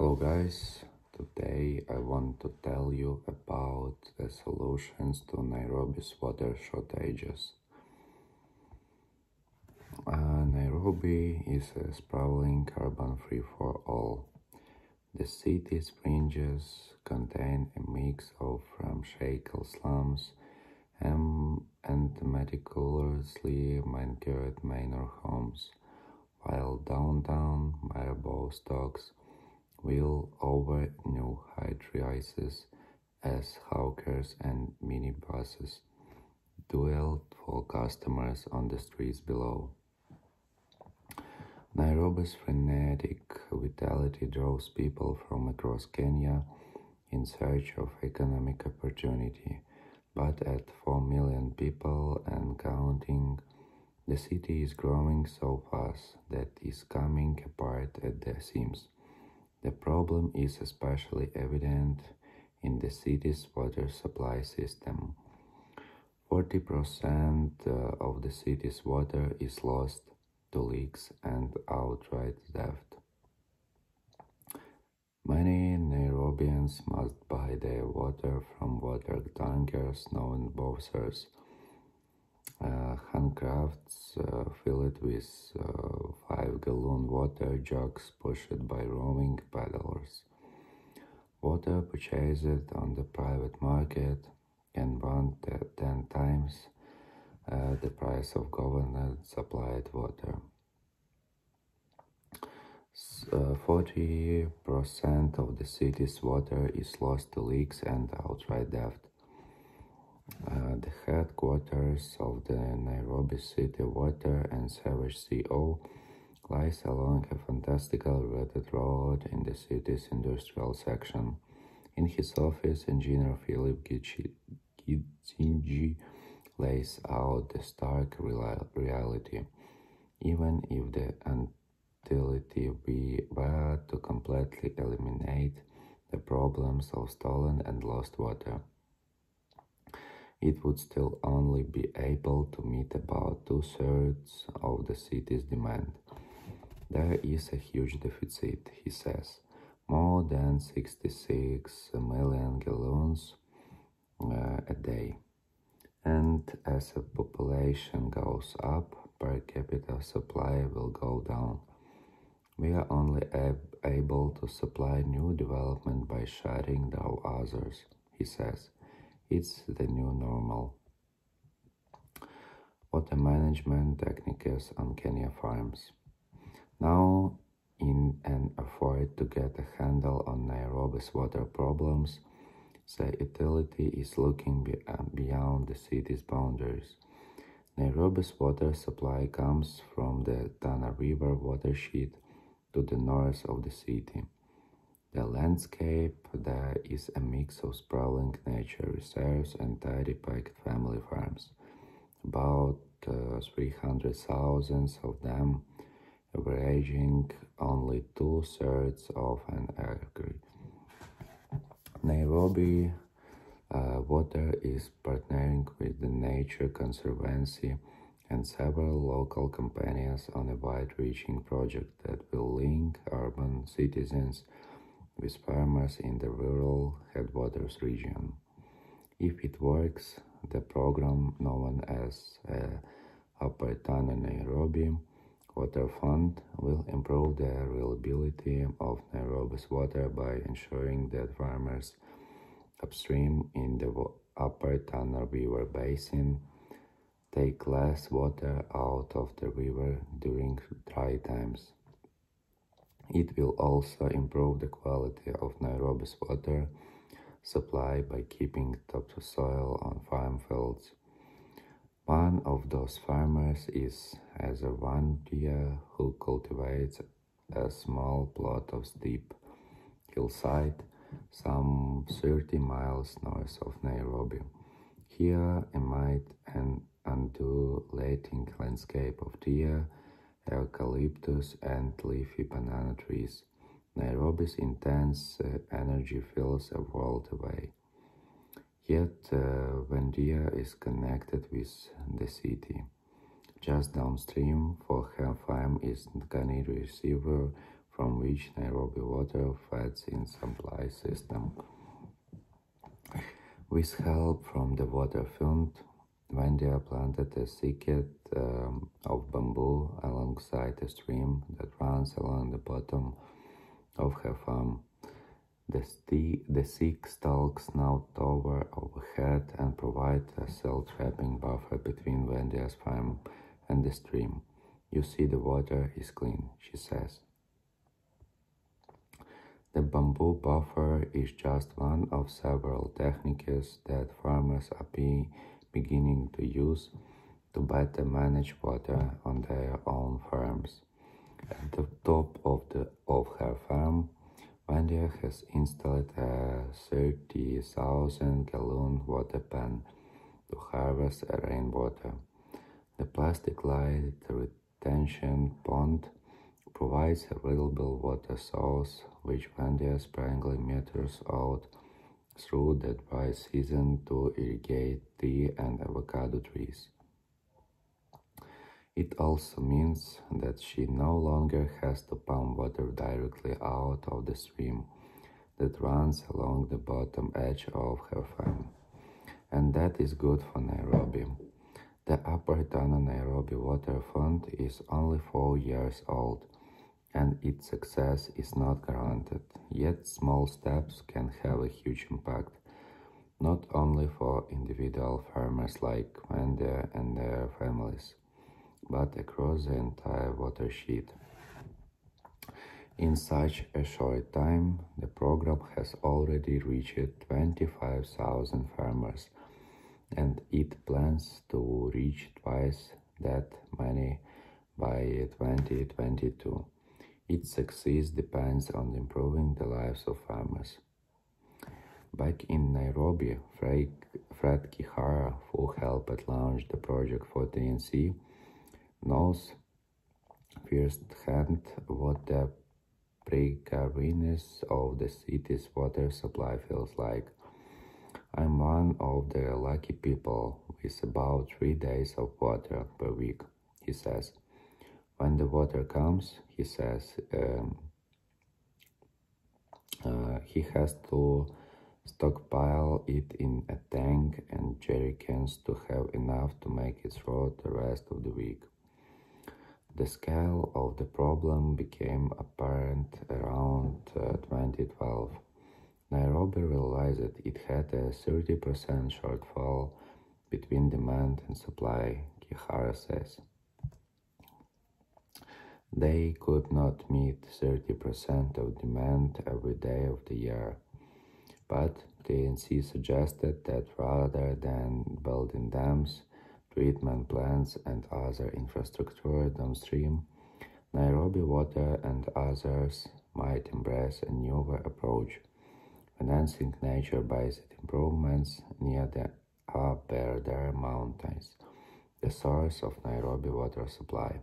Hello guys, today I want to tell you about the solutions to Nairobi's water shortages. Nairobi is a sprawling urban free-for-all. The city's fringes contain a mix of ramshackle slums and meticulously manicured manor homes, while downtown Marabou stocks wheel over new high-rises as hawkers and minibuses duel for customers on the streets below. Nairobi's frenetic vitality draws people from across Kenya in search of economic opportunity, but at 4 million people and counting, the city is growing so fast that it's coming apart at the seams. The problem is especially evident in the city's water supply system. 40% of the city's water is lost to leaks and outright theft. Many Nairobians must buy their water from water tankers known boxers, handcrafts filled with 5-gallon water jugs pushed by roving paddlers. Water purchased on the private market can run 10 times the price of government-supplied water. 40% of the city's water is lost to leaks and outright theft. The headquarters of the Nairobi City Water and Sewage CO lies along a fantastical rutted road in the city's industrial section. In his office, engineer Philip Gidzinji lays out the stark reality. Even if the utility were to completely eliminate the problems of stolen and lost water, it would still only be able to meet about 2/3 of the city's demand. There is a huge deficit, he says, more than 66 million gallons a day. And as the population goes up, per capita supply will go down. We are only able to supply new development by shutting down others, he says. It's the new normal. Water management techniques on Kenya farms. Now, in an effort to get a handle on Nairobi's water problems, the utility is looking beyond the city's boundaries. Nairobi's water supply comes from the Tana River watershed to the north of the city. The landscape there is a mix of sprawling nature reserves and tightly packed family farms, about 300,000 of them averaging only 2/3 of an acre. Nairobi Water is partnering with the Nature Conservancy and several local companies on a wide-reaching project that will link urban citizens with farmers in the rural headwaters region. If it works, the program known as Apartheid Nairobi Water Fund will improve the reliability of Nairobi's water by ensuring that farmers upstream in the upper Tana River basin take less water out of the river during dry times. It will also improve the quality of Nairobi's water supply by keeping topsoil on farm fields. One of those farmers is Azar Wandia, who cultivates a small plot of steep hillside some 30 miles north of Nairobi. Here, amid an undulating landscape of deer, eucalyptus and leafy banana trees, Nairobi's intense energy feels a world away. Yet, Wandia is connected with the city. Just downstream for her farm is Nairobi River, from which Nairobi water feeds in supply system. With help from the water fund, Wendia planted a thicket of bamboo alongside a stream that runs along the bottom of her farm. The thick stalks now tower overhead and provide a silt-trapping buffer between Wendia's farm and the stream. You see, the water is clean, she says. The bamboo buffer is just one of several techniques that farmers are beginning to use to better manage water on their own farms. At the top of her farm, Wendia has installed a 30,000-gallon water pan to harvest rainwater. The plastic-light retention pond provides a reliable water source, which Wendia sprangly meters out through the dry season to irrigate tea and avocado trees. It also means that she no longer has to pump water directly out of the stream that runs along the bottom edge of her farm. And that is good for Nairobi. The Upper Tana Nairobi Water Fund is only 4 years old, and its success is not guaranteed. Yet small steps can have a huge impact, not only for individual farmers like Wendia and their families, but across the entire watershed. In such a short time, the program has already reached 25,000 farmers, and it plans to reach twice that many by 2022. Its success depends on improving the lives of farmers. Back in Nairobi, Fred Kihara, who helped launch the project for TNC, knows firsthand what the precariousness of the city's water supply feels like. I'm one of the lucky people with about 3 days of water per week, he says. When the water comes, he says, he has to stockpile it in a tank and jerry cans to have enough to make it through the rest of the week. The scale of the problem became apparent around 2012. Nairobi realized that it had a 30% shortfall between demand and supply, Kihara says. They could not meet 30% of demand every day of the year, but TNC suggested that rather than building dams, treatment plants and other infrastructure downstream, Nairobi Water and others might embrace a newer approach, financing nature-based improvements near the Apartheid Mountains, the source of Nairobi water supply.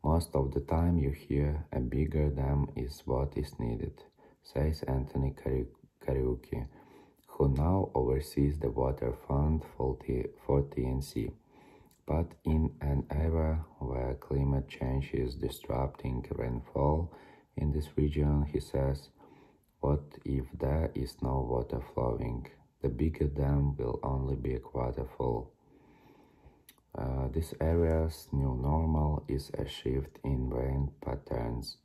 Most of the time you hear a bigger dam is what is needed, says Anthony Kariuki, who now oversees the water fund for TNC. But in an era where climate change is disrupting rainfall in this region, he says, what if there is no water flowing? The bigger dam will only be a quarter full. This area's new normal is a shift in rain patterns,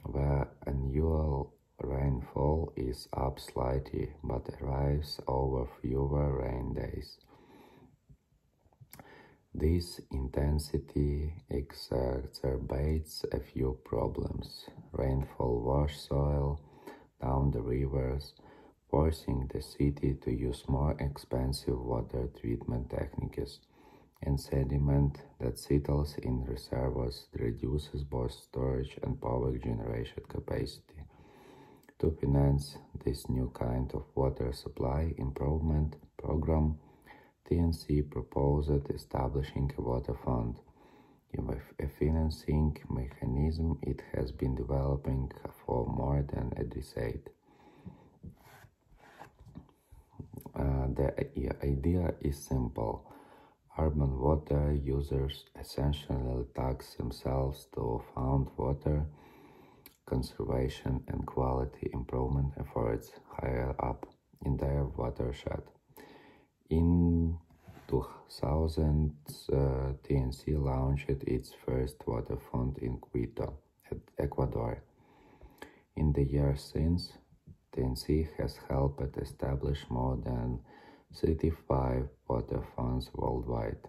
where annual rainfall is up slightly but arrives over fewer rain days. This intensity exacerbates a few problems. Rainfall washes soil down the rivers, forcing the city to use more expensive water treatment techniques, and sediment that settles in reservoirs reduces both storage and power generation capacity. To finance this new kind of water supply improvement program, TNC proposed establishing a water fund. With a financing mechanism it has been developing for more than a decade. The idea is simple. urban water users essentially tax themselves to fund water conservation and quality improvement efforts higher up in their watershed. In 2000, TNC launched its first water fund in Quito, Ecuador. In the years since, TNC has helped establish more than 35 water funds worldwide.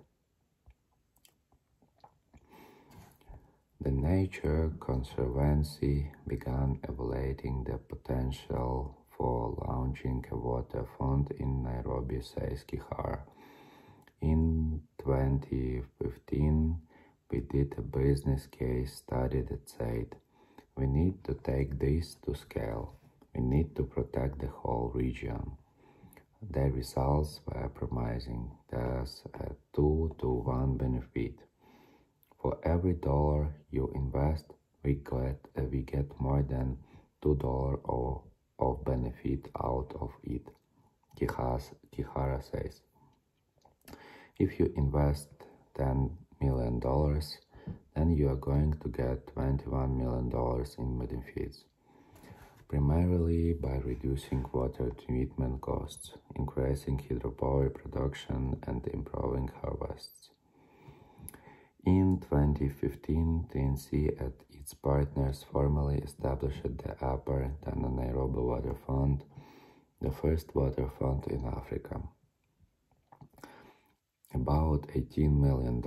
The Nature Conservancy began evaluating the potential for launching a water fund in Nairobi, says Kihara. In 2015, we did a business case study that said, we need to take this to scale. We need to protect the whole region. The results were promising. There's a 2-to-1 benefit. For every dollar you invest, we get more than $2 of benefit out of it, Kihara says. If you invest $10 million, then you are going to get $21 million in benefits, primarily by reducing water treatment costs, increasing hydropower production, and improving harvests. In 2015, TNC and its partners formally established the Tana Nairobi Water Fund, the first water fund in Africa. About $18 million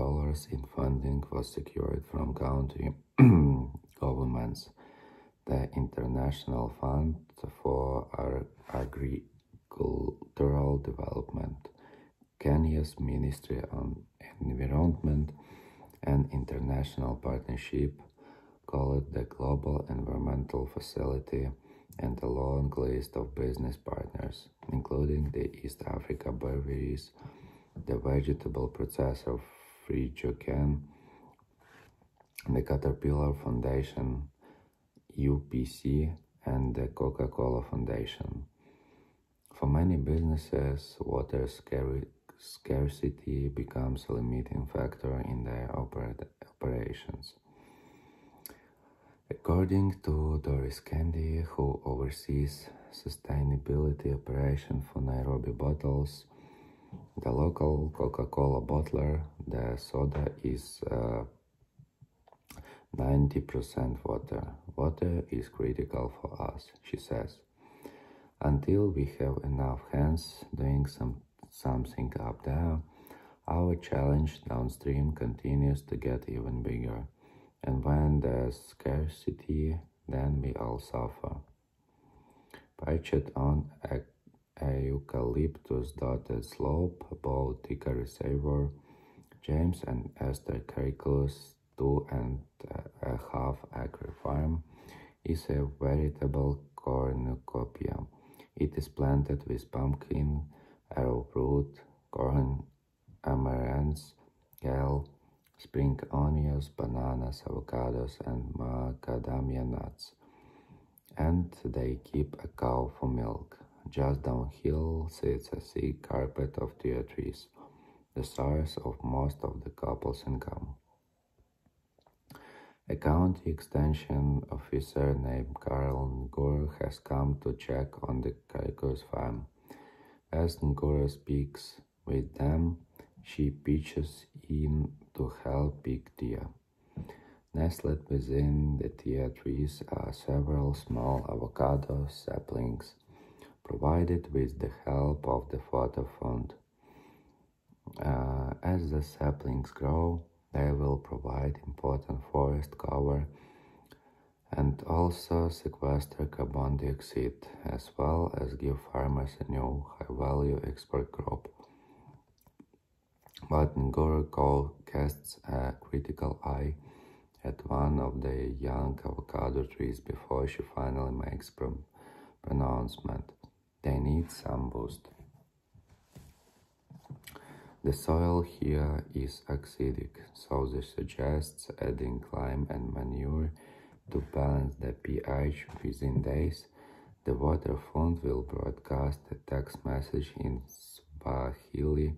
in funding was secured from country governments, the International Fund for Agricultural Development, Kenya's Ministry of Environment, an international partnership called the Global Environmental Facility, and a long list of business partners, including the East Africa Breweries, the vegetable processor Frijoken, the Caterpillar Foundation, UPC, and the Coca-Cola Foundation. For many businesses, water scarcity becomes a limiting factor in their operations. According to Doris Candy, who oversees sustainability operation for Nairobi Bottles, the local Coca-Cola bottler, the soda is 90% water. Water is critical for us, she says. Until we have enough hands doing something up there, our challenge downstream continues to get even bigger. And when there's scarcity, then we all suffer. Perched on a eucalyptus-dotted slope above Tika Reservoir, James and Esther Kirkle's 2.5-acre farm is a veritable cornucopia. It is planted with pumpkin, arrowroot, corn, amaranths, kale, spring onions, bananas, avocados, and macadamia nuts. And they keep a cow for milk. Just downhill sits a thick carpet of tea trees, the source of most of the couple's income. A county extension officer named Carl Nguru has come to check on the Kaiko's farm. As Nguru speaks with them, she pitches in to help pick tea. Nestled within the tea trees are several small avocado saplings, provided with the help of the water fund. As the saplings grow, they will provide important forest cover and also sequester carbon dioxide, as well as give farmers a new high-value export crop. But Nguru casts a critical eye at one of the young avocado trees before she finally makes pronouncement. They need some boost. The soil here is acidic, so this suggests adding lime and manure to balance the pH. Within days, the water fund will broadcast a text message in Swahili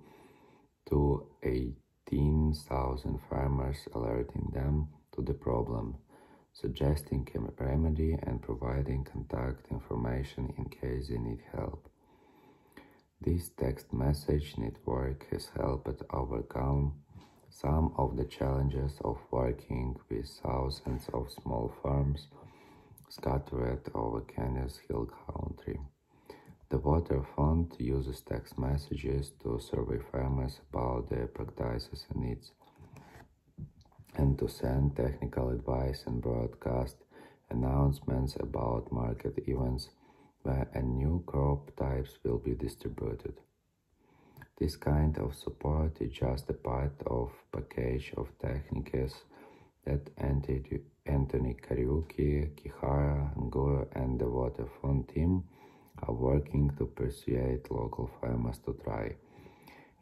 to 18,000 farmers, alerting them to the problem, suggesting a remedy and providing contact information in case they need help. This text message network has helped overcome some of the challenges of working with thousands of small farms scattered over Kenya's hill country. The Water Fund uses text messages to survey farmers about their practices and needs, and to send technical advice and broadcast announcements about market events where a new crop types will be distributed. This kind of support is just a part of package of techniques that Anthony Kariuki, Kihara, Nguru and the Water Fund team are working to persuade local farmers to try,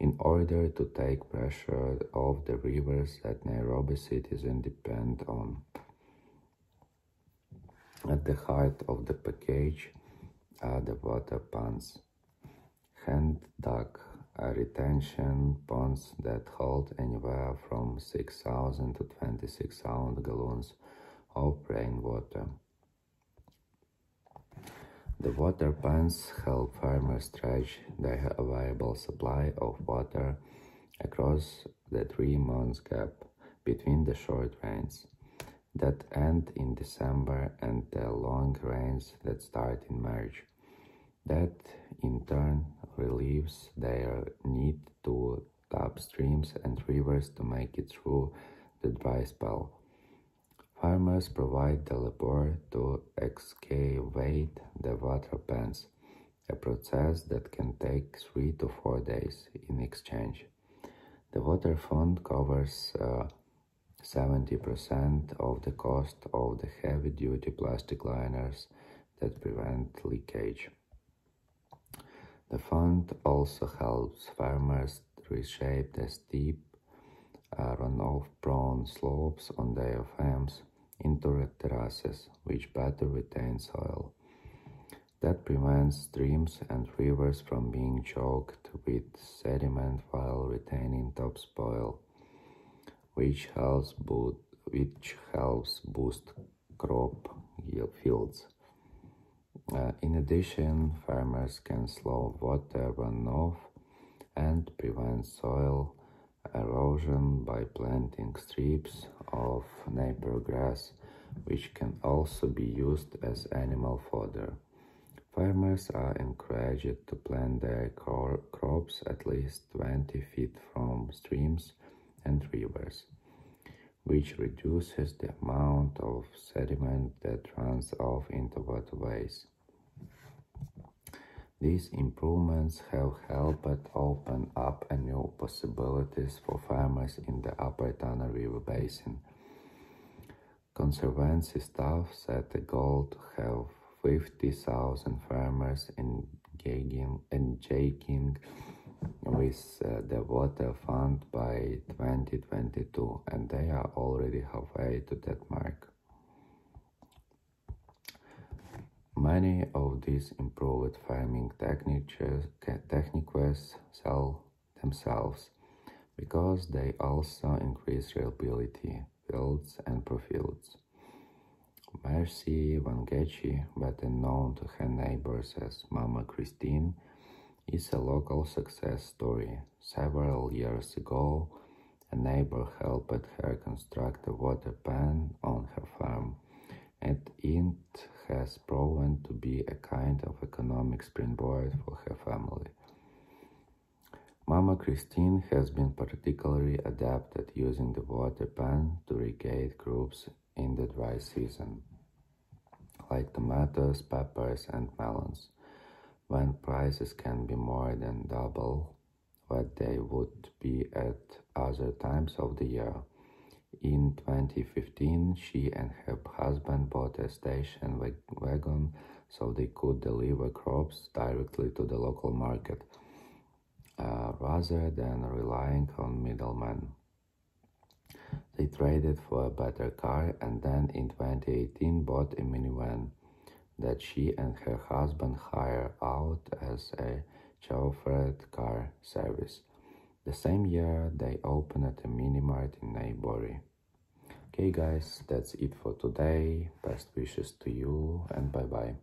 in order to take pressure off the rivers that Nairobi citizens depend on. At the heart of the package are the water ponds, hand-dug retention ponds that hold anywhere from 6,000 to 26,000 gallons of rainwater. The water ponds help farmers stretch their available supply of water across the 3-month gap between the short rains that end in December and the long rains that start in March. That, in turn, relieves their need to tap streams and rivers to make it through the dry spell. Farmers provide the labor to excavate the water ponds, a process that can take 3 to 4 days in exchange. The Water Fund covers 70% of the cost of the heavy-duty plastic liners that prevent leakage. The fund also helps farmers reshape the steep, runoff-prone slopes on their farms into terraces, which better retain soil. That prevents streams and rivers from being choked with sediment while retaining topsoil, which helps boost crop yields. In addition, farmers can slow water runoff and prevent soil erosion by planting strips of neighbor grass, which can also be used as animal fodder. Farmers are encouraged to plant their crops at least 20 feet from streams and rivers, which reduces the amount of sediment that runs off into waterways. These improvements have helped open up new possibilities for farmers in the upper Tana River basin. Conservancy staff set a goal to have 50,000 farmers engaging with the Water Fund by 2022, and they are already halfway to that mark. Many of these improved farming techniques sell themselves because they also increase reliability, yields, and profits. Mercy Wangechi, better known to her neighbors as Mama Christine, is a local success story. Several years ago, a neighbor helped her construct a water pan on her farm, and it has proven to be a kind of economic springboard for her family. Mama Christine has been particularly adept at using the water pan to irrigate crops in the dry season, like tomatoes, peppers, and melons, when prices can be more than double what they would be at other times of the year. In 2015, she and her husband bought a station wagon so they could deliver crops directly to the local market, rather than relying on middlemen. They traded for a better car and then in 2018 bought a minivan that she and her husband hire out as a chauffeured car service. The same year, they opened a mini-mart in Nairobi. Okay guys, that's it for today. Best wishes to you and bye bye.